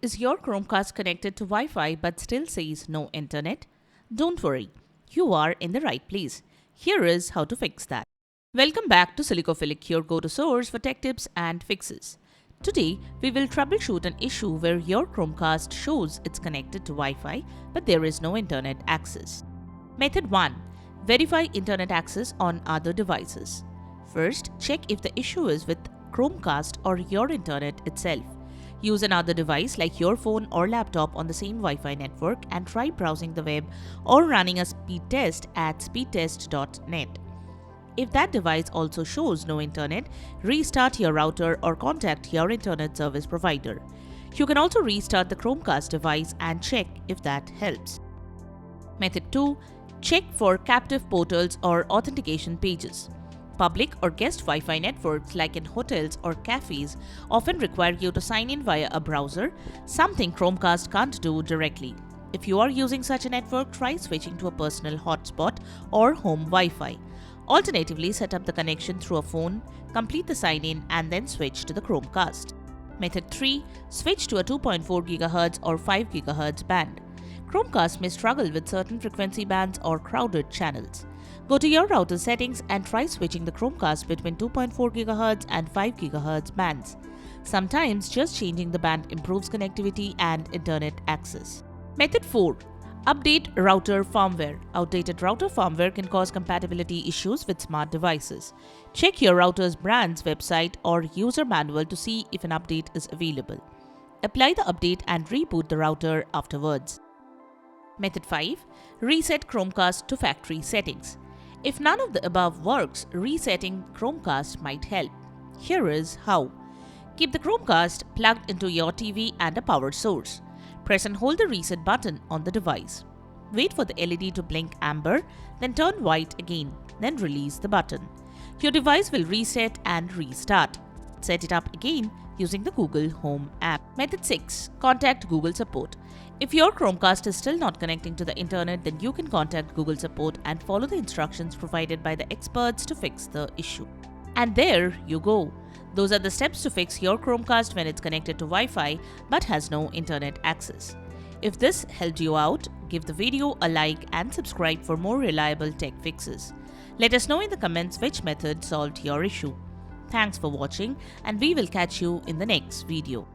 Is your Chromecast connected to Wi-Fi but still says no internet? Don't worry, you are in the right place. Here is how to fix that. Welcome back to Silicophilic, your go-to source for tech tips and fixes. Today, we will troubleshoot an issue where your Chromecast shows it's connected to Wi-Fi but there is no internet access. Method 1. Verify internet access on other devices. First, check if the issue is with Chromecast or your internet itself. Use another device like your phone or laptop on the same Wi-Fi network and try browsing the web or running a speed test at speedtest.net. If that device also shows no internet, restart your router or contact your internet service provider. You can also restart the Chromecast device and check if that helps. Method 2. Check for captive portals or authentication pages. Public or guest Wi-Fi networks like in hotels or cafes often require you to sign in via a browser, something Chromecast can't do directly. If you are using such a network, try switching to a personal hotspot or home Wi-Fi. Alternatively, set up the connection through a phone, complete the sign-in and then switch to the Chromecast. Method 3. Switch to a 2.4 GHz or 5 GHz band. Chromecast may struggle with certain frequency bands or crowded channels. Go to your router settings and try switching the Chromecast between 2.4 GHz and 5 GHz bands. Sometimes just changing the band improves connectivity and internet access. Method 4. Update router firmware. Outdated router firmware can cause compatibility issues with smart devices. Check your router's brand's website or user manual to see if an update is available. Apply the update and reboot the router afterwards. Method 5. Reset Chromecast to factory settings. If none of the above works, resetting Chromecast might help. Here is how. Keep the Chromecast plugged into your TV and a power source. Press and hold the reset button on the device. Wait for the LED to blink amber, then turn white again, then release the button. Your device will reset and restart. Set it up again using the Google Home app. Method 6. Contact Google Support. If your Chromecast is still not connecting to the internet, then you can contact Google Support and follow the instructions provided by the experts to fix the issue. And there you go. Those are the steps to fix your Chromecast when it's connected to Wi-Fi but has no internet access. If this helped you out, give the video a like and subscribe for more reliable tech fixes. Let us know in the comments which method solved your issue. Thanks for watching and we will catch you in the next video.